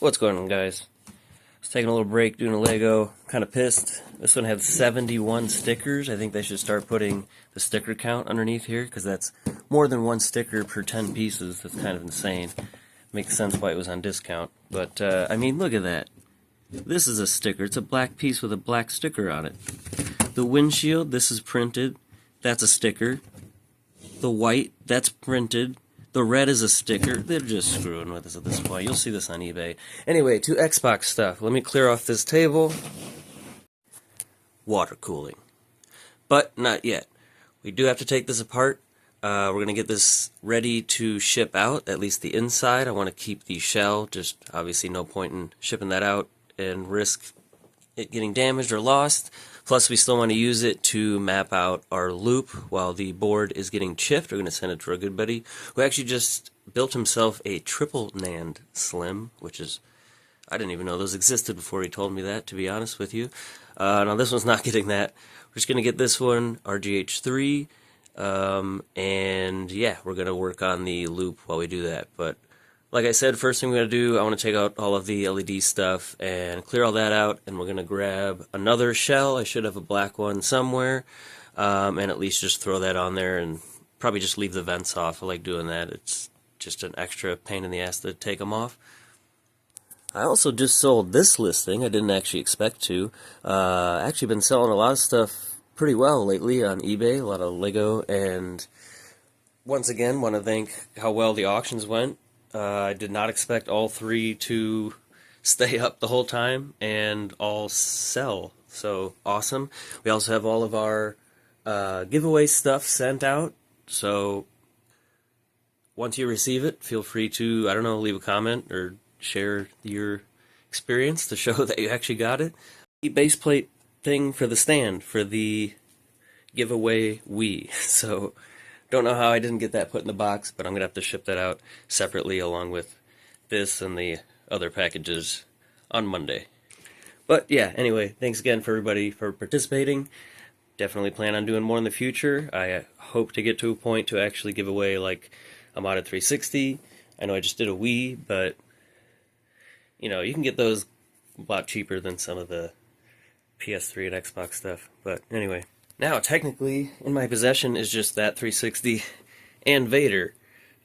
What's going on, guys? Just taking a little break doing a Lego. Kind of pissed. This one had 71 stickers. I think they should start putting the sticker count underneath here because that's more than one sticker per 10 pieces. That's kind of insane. Makes sense why it was on discount. But, I mean, look at that. This is a sticker. It's a black piece with a black sticker on it. The windshield, this is printed. That's a sticker. The white, that's printed. The red is a sticker. They're just screwing with us at this point. You'll see this on eBay. Anyway, to Xbox stuff. Let me clear off this table. Water cooling. But not yet. We do have to take this apart. We're going to get this ready to ship out, at least the inside. I want to keep the shell. Just obviously no point in shipping that out and risk it getting damaged or lost. Plus, we still want to use it to map out our loop while the board is getting chipped. We're going to send it to our good buddy, who actually just built himself a triple NAND Slim, which is, I didn't even know those existed before he told me that, to be honest with you. Now, this one's not getting that. We're just going to get this one, RGH3, and yeah, we're going to work on the loop while we do that. But like I said, first thing we're going to do, I want to take out all of the LED stuff and clear all that out, and we're going to grab another shell. I should have a black one somewhere, and at least just throw that on there and probably just leave the vents off. I like doing that. It's just an extra pain in the ass to take them off. I also just sold this listing. I didn't actually expect to. Actually been selling a lot of stuff pretty well lately on eBay, a lot of Lego, and once again, want to thank how well the auctions went. I did not expect all three to stay up the whole time and all sell. So awesome. We also have all of our giveaway stuff sent out. So once you receive it, feel free to, I don't know, leave a comment or share your experience to show that you actually got it. The base plate thing for the stand for the giveaway Wii. So don't know how I didn't get that put in the box, but I'm going to have to ship that out separately along with this and the other packages on Monday. But yeah, anyway, thanks again for everybody for participating. Definitely plan on doing more in the future. I hope to get to a point to actually give away like a modded 360. I know I just did a Wii, but you know, you can get those a lot cheaper than some of the PS3 and Xbox stuff. But anyway. Now, technically, in my possession is just that 360 and Vader.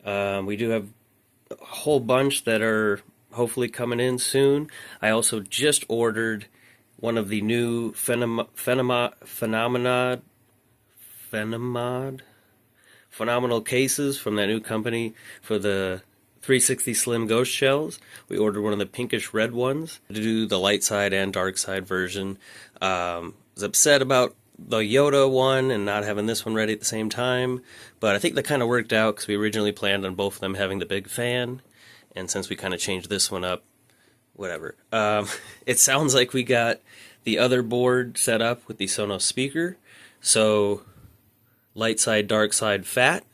We do have a whole bunch that are hopefully coming in soon. I also just ordered one of the new phenomenal cases from that new company for the 360 Slim Ghost Shells. We ordered one of the pinkish red ones to do the light side and dark side version. Was upset about the Yoda one and not having this one ready at the same time, but I think that kind of worked out because we originally planned on both of them having the big fan, and since we kind of changed this one up, whatever. It sounds like we got the other board set up with the Sonos speaker, so light side, dark side fat,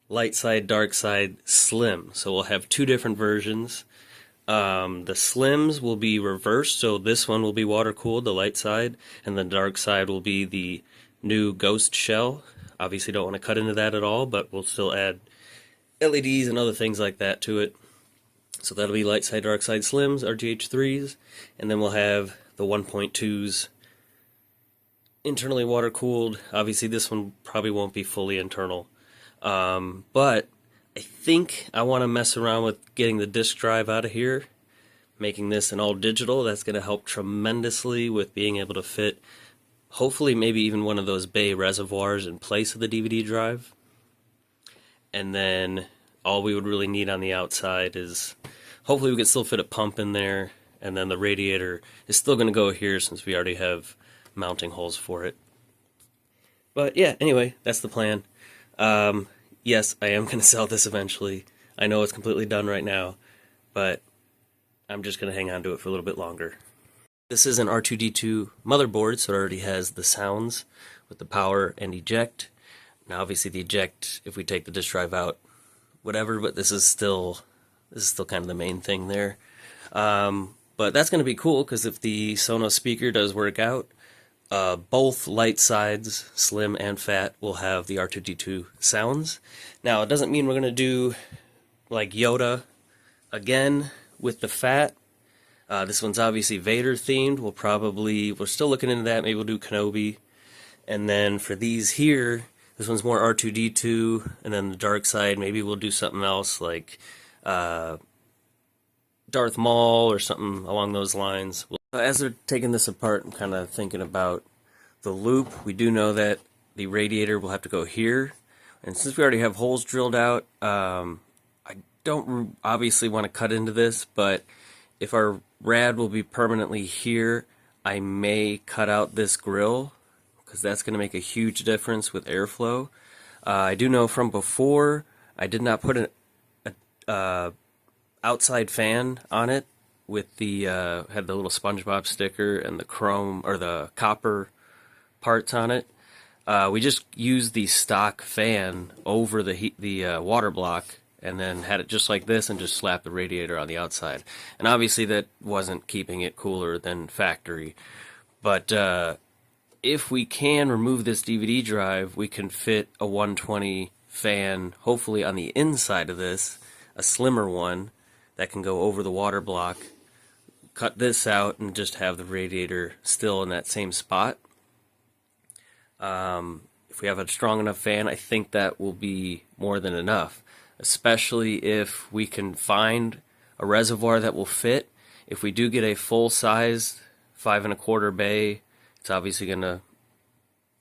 light side, dark side slim, so we'll have two different versions. The Slims will be reversed, so this one will be water-cooled, the light side, and the dark side will be the new Ghost Shell. Obviously don't want to cut into that at all, but we'll still add LEDs and other things like that to it. So that'll be light side, dark side Slims, RGH3s, and then we'll have the 1.2s internally water-cooled. Obviously this one probably won't be fully internal, but I think I want to mess around with getting the disk drive out of here, making this an all digital. That's going to help tremendously with being able to fit, hopefully maybe even one of those bay reservoirs in place of the DVD drive. And then all we would really need on the outside is, hopefully we can still fit a pump in there, and then the radiator is still going to go here since we already have mounting holes for it. But yeah, anyway, that's the plan. Yes, I am going to sell this eventually. I know it's completely done right now, but I'm just going to hang on to it for a little bit longer. This is an R2D2 motherboard, so it already has the sounds with the power and eject. Now, obviously, the eject, if we take the disk drive out, whatever, but this is still kind of the main thing there. But that's going to be cool, because if the Sonos speaker does work out, both light sides, slim and fat, will have the R2D2 sounds. Now, it doesn't mean we're going to do like Yoda again with the fat. This one's obviously Vader themed. We're still looking into that. Maybe we'll do Kenobi. And then for these here, this one's more R2D2, and then the dark side, maybe we'll do something else like Darth Maul or something along those lines. As they're taking this apart, I'm kind of thinking about the loop. We do know that the radiator will have to go here. And since we already have holes drilled out, I don't obviously want to cut into this, but if our rad will be permanently here, I may cut out this grill, because that's going to make a huge difference with airflow. I do know from before, I did not put an outside fan on it with the, had the little SpongeBob sticker and the chrome, or the copper parts on it. We just used the stock fan over the water block, and then had it just like this and just slapped the radiator on the outside. And obviously that wasn't keeping it cooler than factory. But if we can remove this DVD drive, we can fit a 120 fan, hopefully on the inside of this, a slimmer one that can go over the water block. Cut this out and just have the radiator still in that same spot. If we have a strong enough fan, I think that will be more than enough. Especially if we can find a reservoir that will fit. If we do get a full-size 5 1/4 bay, it's obviously going to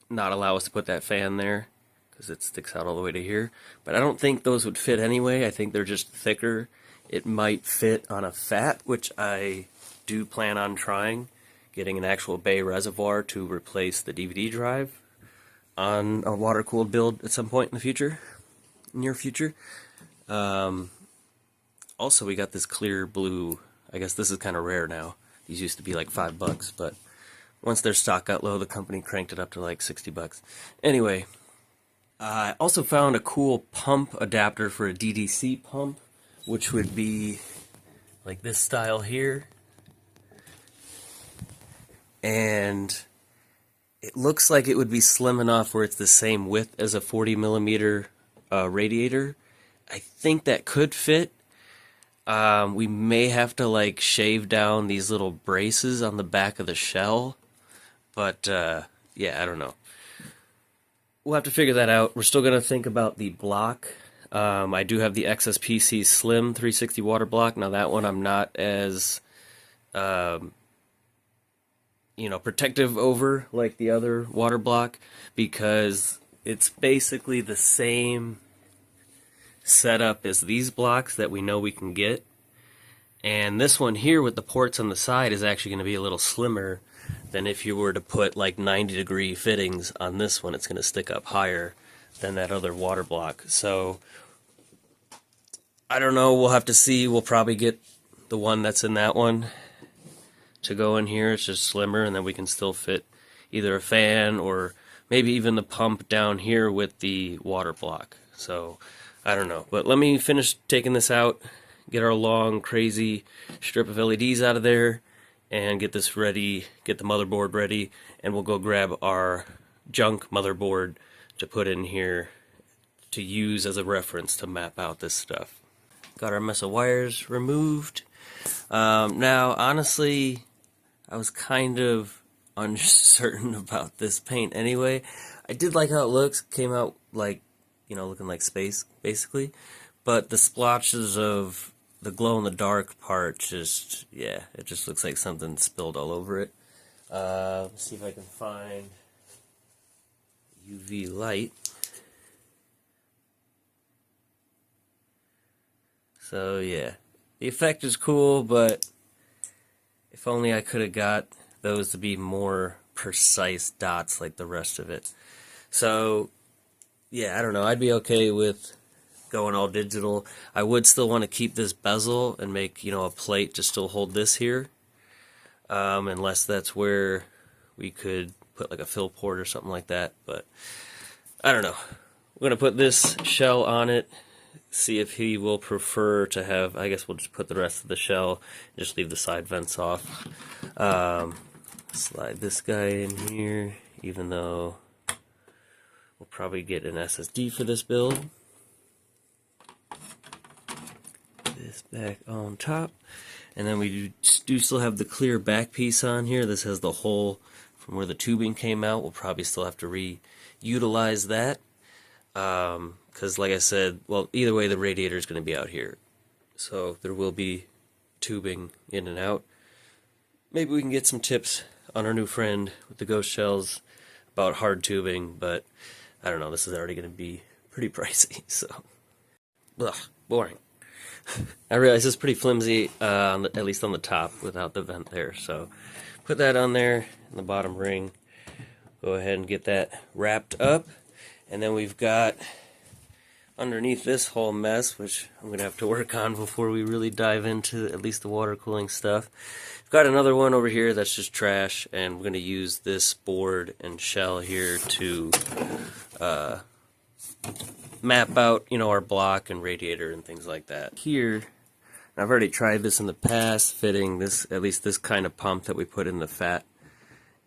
not allow us to put that fan there because it sticks out all the way to here. But I don't think those would fit anyway. I think they're just thicker. It might fit on a fat, which I do plan on trying, getting an actual bay reservoir to replace the DVD drive on a water-cooled build at some point in the future, near future. Also, we got this clear blue. I guess this is kind of rare now. These used to be like $5, but once their stock got low, the company cranked it up to like $60. Anyway, I also found a cool pump adapter for a DDC pump, which would be like this style here. And it looks like it would be slim enough where it's the same width as a 40mm radiator. I think that could fit. We may have to like shave down these little braces on the back of the shell, but yeah, I don't know. We'll have to figure that out. We're still gonna think about the block. I do have the XSPC Slim 360 water block. Now that one I'm not as protective over like the other water block, because it's basically the same setup as these blocks that we know we can get. And this one here with the ports on the side is actually going to be a little slimmer than if you were to put like 90-degree fittings on this one. It's going to stick up higher than that other water block. So I don't know, we'll have to see. We'll probably get the one that's in that one to go in here. It's just slimmer, and then we can still fit either a fan or maybe even the pump down here with the water block. So I don't know, but let me finish taking this out, get our long crazy strip of LEDs out of there, and get this ready, get the motherboard ready, and we'll go grab our junk motherboard to put in here to use as a reference to map out this stuff. Got our mess of wires removed. Now, honestly, I was kind of uncertain about this paint anyway. I did like how it looks. Came out like, looking like space, basically. But the splotches of the glow-in-the-dark part just, yeah, it just looks like something spilled all over it. Let's see if I can find UV light. So, yeah. The effect is cool, but if only I could have got those to be more precise dots like the rest of it. So, yeah, I don't know. I'd be okay with going all digital. I would still want to keep this bezel and make, a plate to still hold this here. Unless that's where we could put like a fill port or something like that. But I don't know. We're going to put this shell on it. See if he will prefer to have, I guess we'll just put the rest of the shell, just leave the side vents off. Slide this guy in here, even though we'll probably get an SSD for this build. This this back on top. And then we do still have the clear back piece on here. This has the hole from where the tubing came out. We'll probably still have to reutilize that. Because like I said, well, either way the radiator is going to be out here. So there will be tubing in and out. Maybe we can get some tips on our new friend with the ghost shells about hard tubing, but I don't know, this is already going to be pretty pricey, so ugh, boring. I realize it's pretty flimsy, at least on the top, without the vent there, so put that on there in the bottom ring. Go ahead and get that wrapped up, and then we've got underneath this whole mess, which I'm going to have to work on before we really dive into at least the water cooling stuff. We've got another one over here that's just trash, and we're going to use this board and shell here to map out, you know, our block and radiator and things like that. Here, I've already tried this in the past, fitting this, at least this kind of pump that we put in the fat,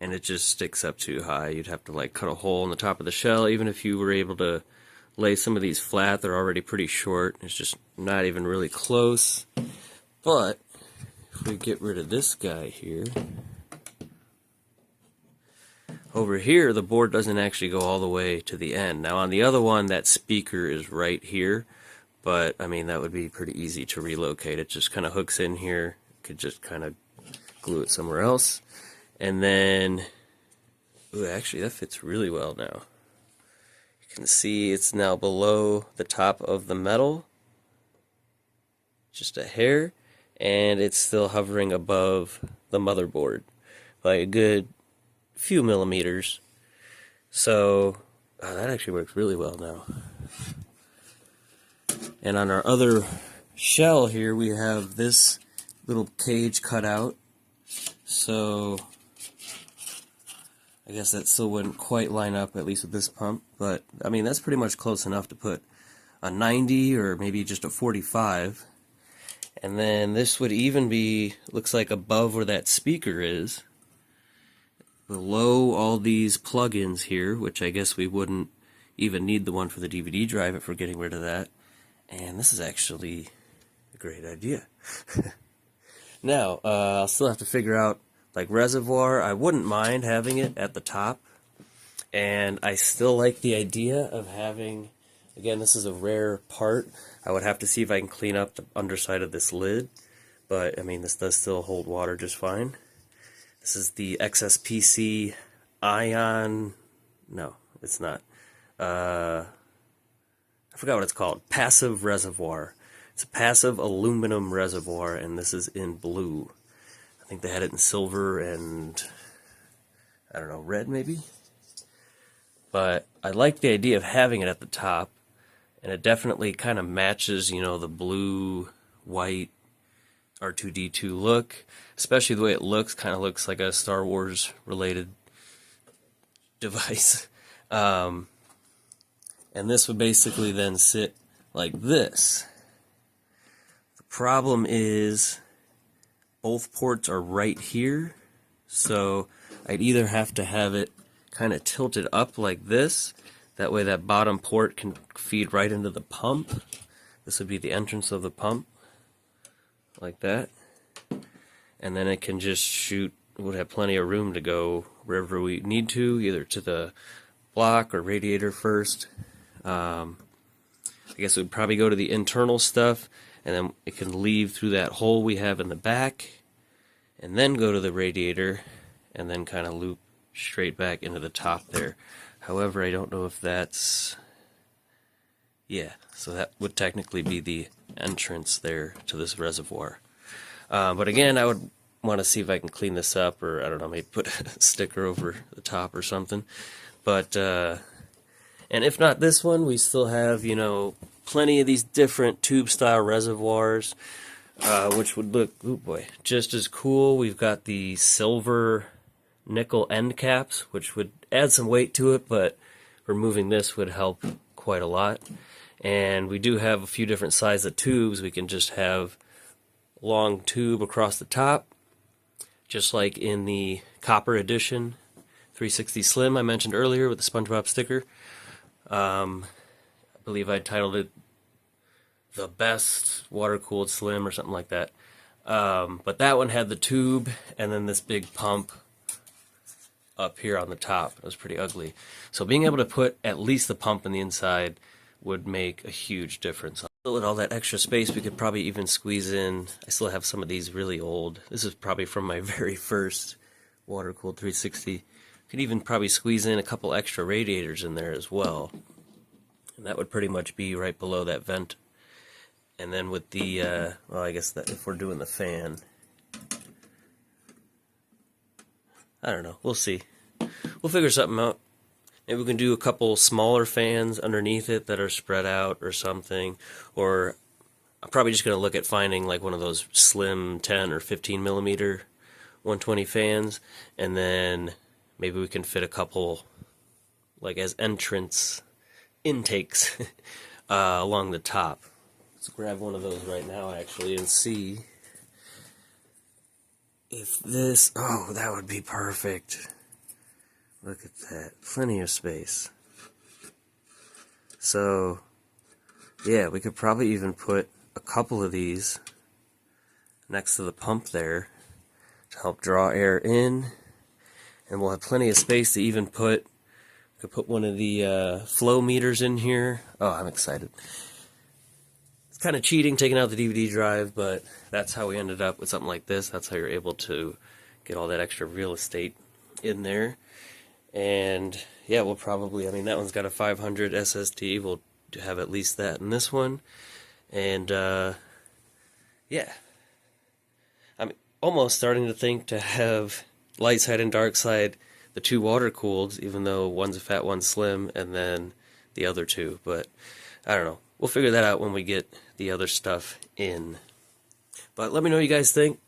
and it just sticks up too high. You'd have to like cut a hole in the top of the shell. Even if you were able to lay some of these flat, they're already pretty short. It's just not even really close. But if we get rid of this guy here, over here the board doesn't actually go all the way to the end. Now on the other one, that speaker is right here, but I mean that would be pretty easy to relocate. It just kind of hooks in here. Could just kind of glue it somewhere else. And then, ooh, actually that fits really well now. You can see it's now below the top of the metal, just a hair, and it's still hovering above the motherboard by a good few millimeters. So that actually works really well now. And on our other shell here, we have this little cage cut out. So I guess that still wouldn't quite line up, at least with this pump, but I mean that's pretty much close enough to put a 90 or maybe just a 45. And then this would even be, looks like above where that speaker is, below all these plugins here, which I guess we wouldn't even need the one for the DVD drive if we're getting rid of that. And this is actually a great idea. Now, I'll still have to figure out like reservoir. I wouldn't mind having it at the top, and I still like the idea of having, again, this is a rare part. I would have to see if I can clean up the underside of this lid, but I mean this does still hold water just fine. This is the XSPC Ion, no it's not, I forgot what it's called, passive reservoir. It's a passive aluminum reservoir, and this is in blue. I think they had it in silver and, I don't know, red maybe? But I like the idea of having it at the top, and it definitely kind of matches, you know, the blue, white R2D2 look. Especially the way it looks, kind of looks like a Star Wars related device. And this would basically then sit like this. The problem is both ports are right here, so I'd either have to have it kind of tilted up like this, that way that bottom port can feed right into the pump. This would be the entrance of the pump, like that, and then it can just shoot, it would have plenty of room to go wherever we need to, either to the block or radiator first. I guess it would probably go to the internal stuff, and then it can leave through that hole we have in the back, and then go to the radiator, and then kind of loop straight back into the top there. However, I don't know if that's, yeah, so that would technically be the entrance there to this reservoir. But again, I would want to see if I can clean this up, or I don't know, maybe put a sticker over the top or something. But, and if not this one, we still have, you know, plenty of these different tube-style reservoirs, which would look, oh boy, just as cool. We've got the silver nickel end caps, which would add some weight to it, but removing this would help quite a lot. And we do have a few different sizes of tubes. We can just have long tube across the top, just like in the copper edition 360 Slim I mentioned earlier with the SpongeBob sticker. I believe I titled it the best water-cooled Slim or something like that. But that one had the tube and then this big pump up here on the top. It was pretty ugly. So being able to put at least the pump in the inside would make a huge difference. With all that extra space, we could probably even squeeze in, I still have some of these really old. This is probably from my very first water-cooled 360. Could even probably squeeze in a couple extra radiators in there as well. And that would pretty much be right below that vent. And then with the, well, I guess that if we're doing the fan, I don't know, we'll see. We'll figure something out. Maybe we can do a couple smaller fans underneath it that are spread out or something. Or I'm probably just going to look at finding like one of those slim 10 or 15 millimeter 120 fans. And then maybe we can fit a couple like as entrance intakes along the top. Let's grab one of those right now actually and see if this, oh, that would be perfect. Look at that. Plenty of space. So, yeah, we could probably even put a couple of these next to the pump there to help draw air in. And we'll have plenty of space to even put, could put one of the flow meters in here. Oh, I'm excited. It's kind of cheating taking out the DVD drive, but that's how we ended up with something like this. That's how you're able to get all that extra real estate in there. And yeah, we'll probably, I mean, that one's got a 500 SSD. We'll have at least that in this one. And yeah, I'm almost starting to think to have light side and dark side, the two water cooled, even though one's a fat, one's slim, and then the other two. But I don't know. We'll figure that out when we get the other stuff in. But let me know what you guys think.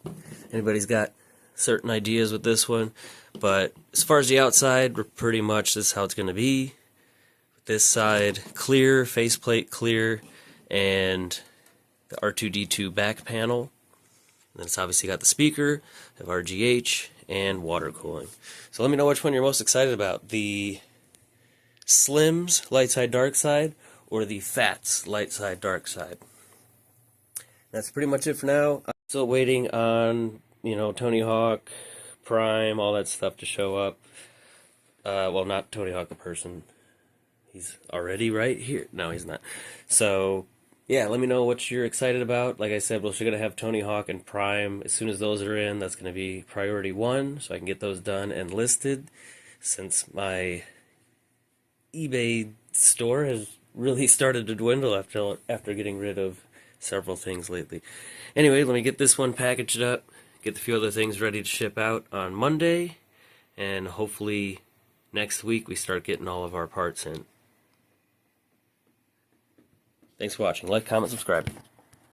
Anybody's got certain ideas with this one. But as far as the outside, we're pretty much, this is how it's going to be. This side, clear, faceplate clear, and the R2D2 back panel. And then it's obviously got the speaker, have RGH, and water cooling. So let me know which one you're most excited about. The Slims, light side, dark side, or the Fats, light side, dark side. That's pretty much it for now. I'm still waiting on, you know, Tony Hawk, Prime, all that stuff to show up. Well, not Tony Hawk the person. He's already right here. No, he's not. So, yeah, let me know what you're excited about. Like I said, we're going to have Tony Hawk and Prime. As soon as those are in, that's going to be priority 1, so I can get those done and listed, since my eBay store has really started to dwindle after getting rid of several things lately. Anyway, let me get this one packaged up, get a few other things ready to ship out on Monday, and hopefully next week we start getting all of our parts in. Thanks for watching. Like, comment, subscribe.